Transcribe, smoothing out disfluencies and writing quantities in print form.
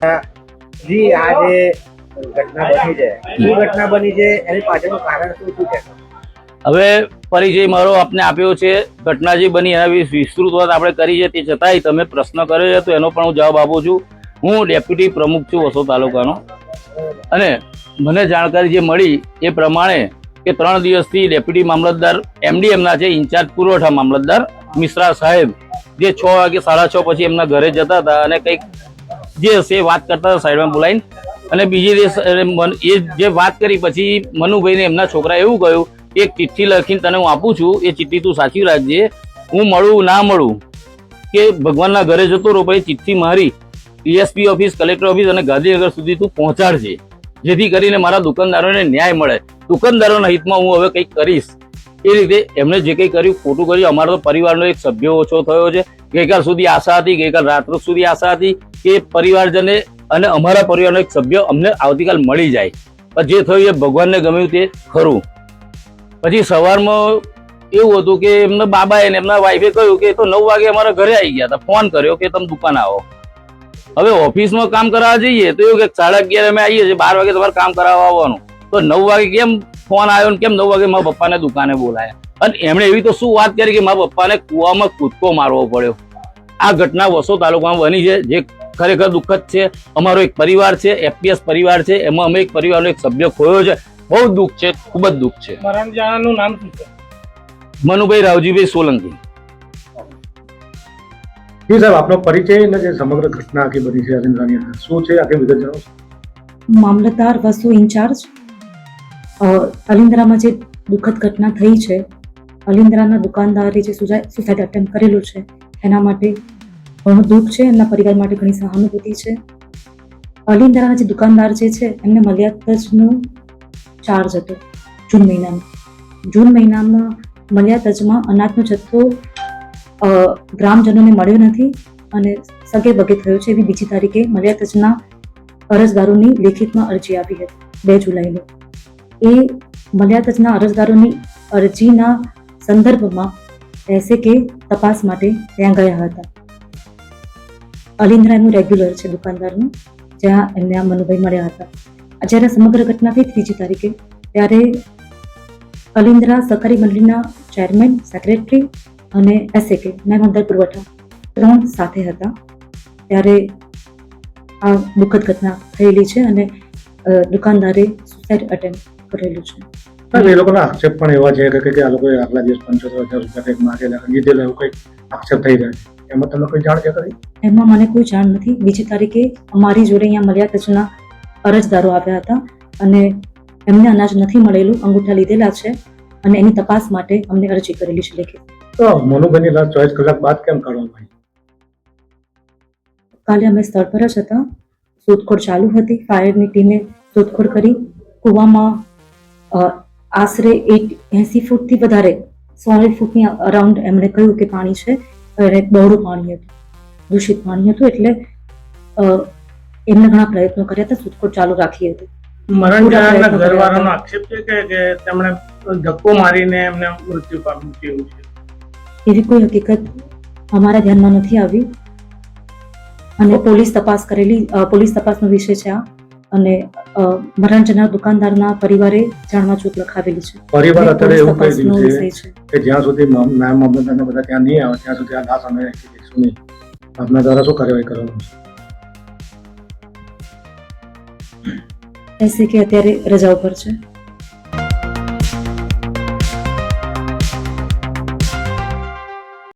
જી આ જે ઘટના બની છે શું ઘટના બની છે એની પાછળનું કારણ શું શું કહેશો? હવે પરિચય મારો આપને આપ્યો છે, ઘટના જે બની એના વિશે વિસ્તૃત વાત આપણે કરી છે, તે છતાંય તમે પ્રશ્ન કર્યો છે તો એનો પણ હું જવાબ આપું છું. હું ડેપ્યુટી પ્રમુખ છું વસોદ તાલુકાનો, અને મને જાણકારી જે મળી એ પ્રમાણે કે 3 દિવસથી ડેપ્યુટી મામલતદાર એમડીએમના છે, ઇન્ચાર્જ પુરવઠા મામલતદાર મિશ્રા સાહેબ, જે 6 વાગે 6:30 પછી એમના ઘરે જતા હતા અને કંઈક જે હશે વાત કરતા હતા સાઈડમાં બોલાવીને, અને બીજી દિવસ એ જે વાત કરી પછી મનુભાઈને એમના છોકરા એવું કહ્યું કે એક ચિઠ્ઠી લખીને તને હું આપું છું, એ ચિઠ્ઠી તું સાચવી રાખજે, હું મળું ના મળું કે ભગવાનના ઘરે જતો રહો, પછી ચિઠ્ઠી મારી ડીએસપી ઓફિસ, કલેક્ટર ઓફિસ અને ગાંધીનગર સુધી તું પહોંચાડજે, જેથી કરીને મારા દુકાનદારોને ન્યાય મળે. દુકાનદારોના હિતમાં હું હવે કંઈક કરીશ. એ રીતે એમણે જે કંઈ કર્યું ખોટું કર્યું. અમારો તો પરિવારનો એક સભ્ય ઓછો થયો છે. ગઈકાલ સુધી આશા હતી, ગઈકાલ રાત્રે સુધી આશા હતી કે પરિવારજને અને અમારા પરિવારનો એક સભ્ય અમને આવતીકાલ મળી જાય, પણ જે થયું એ ભગવાનને ગમ્યું તે ખરું. પછી સવારમાં એવું હતું કે એમના બાબાએ ને એમના વાઈફે કહ્યું કે તો 9 વાગે અમારા ઘરે આવી ગયા હતા, ફોન કર્યો કે તમે દુકાન આવો. હવે ઓફિસમાં કામ કરાવવા જઈએ તો એવું કે 11:30 અમે આવીએ છીએ, 12 વાગે તમારે કામ કરાવવા આવવાનું, તો 9 વાગે કેમ ફોન આવ્યો ને કેમ 9 વાગે મારા પપ્પાને દુકાને બોલાયા? અને એમણે એવી તો શું વાત કરી કે મારા પપ્પાને કૂવામાં કૂદકો મારવો પડ્યો. આ ઘટના વસોદ તાલુકામાં બની છે, જે ખરેખર દુઃખદ છે. અમારો એક પરિવાર છે, એફપીએસ પરિવાર છે, એમાં અમે એક પરિવારનો એક સભ્ય ખોયો છે. બહુ દુઃખ છે, ખૂબ જ દુઃખ છે. મરણજાનું નામ શું છે? મનુભાઈ રાવજીભાઈ સોલંકી. જી સાહેબ, આપનો પરિચય અને જે સમગ્ર ઘટના આખી બની છે અલિન્દ્રાની અંદર શું છે આખી વિગત જણાવો. મામલતદાર વસુ ઇન્ચાર્જ. અલિન્દ્રામાં જે દુઃખદ ઘટના થઈ છે, અલિન્દ્રાના દુકાનદારે જે સુસાઇડ અટેમ્પ્ટ કરેલું છે એના માટે ઘણું દુઃખ છે, એમના પરિવાર માટે ઘણી સહાનુભૂતિ છે. અલિન્દ્રાના જે દુકાનદાર જે છે એમને મલ્યાતજનો ચાર્જ હતો જૂન મહિનામાં મલ્યાતજમાં અનાજનો જથ્થો ગ્રામજનોને મળ્યો નથી અને સગે બગે થયો છે એવી 2 તારીખે મલ્યાતજના અરજદારોની લેખિતમાં અરજી આવી હતી 2 જુલાઈનો. એ મલ્યાતજના અરજદારોની અરજીના સંદર્ભમાં એસએકે તપાસ માટે ત્યાં ગયા હતા. અલિન્દ્રા એમનું રેગ્યુલર છે દુકાનદારનું, જ્યાં એમને આ મનુભાઈ મળ્યા હતા. જ્યારે સમગ્ર ઘટના થઈ 3 તારીખે, ત્યારે અલિન્દ્રા સહકારી મંડળીના ચેરમેન, સેક્રેટરી અને એસએકે નાયબ પુરવઠા 3 સાથે હતા. ત્યારે આ દુઃખદ ઘટના થયેલી છે અને દુકાનદારે સુસાઇડ અટેમ્પ્ટ કરેલું છે. એ લોકોના આક્ષેપ પણ એવા છે કે આ લોકોએ આગલા દિવસ 75,000 રૂપિયા કંઈક માંગેલા, લીધેલા, એવું કંઈક આક્ષેપ થઈ રહ્યા છે. એમાં તમે કોઈ જાણ કરી? એમાં મને કોઈ જાણ નથી. 2 તારીખે અમારી જોડે અહીંયા મલ્યાતજના અરજદારો આવ્યા હતા અને એમને અનાજ નથી મળેલું, અંગૂઠા લીધેલા છે અને એની તપાસ માટે અમને અરજી કરેલી છે લેખિત. તો મનુભાઈની લાશ 24 કલાક બાદ કેમ કાઢવામાં આવી? કાલે અમે સ્થળ પર જ હતા, શોધખોળ ચાલુ હતી. ફાયરની ટીમે શોધખોળ કરી. કૂવામાં આશરે 80 ફૂટથી વધારે 100 ફૂટની અરાઉન્ડ એમણે કહ્યું કે પાણી છે, અને બહોળું પાણી હતું, દૂષિત પાણી હતું. એટલે એમને ઘણા પ્રયત્નો કર્યા હતા, શોધખોળ ચાલુ રાખી હતી. મરણજાના ઘરવાળાનો આક્ષેપ છે કે તેમણે ધક્કો મારીને એમને મૃત્યુ પામ્યું છે, એવું છે. એવી કોઈ હકીકત અમારા ધ્યાનમાં નથી આવી અને પોલીસ તપાસનો વિષય છે આ. અને મરણ જનાર દુકાનદારના પરિવારે જાણવા ચોટ લખાવેલી છે. પરિવાર અત્યારે એવું કહી રહ્યું છે કે જ્યાં સુધી નાયબ મામલતદારના બધા ત્યાં નહીં આવે ત્યાં સુધી આ લાશ અમે રાખી દઈશું નહીં. આપના દ્વારા શું કાર્યવાહી કરવાનું છે? એસએકે અત્યારે રજા ઉપર છે.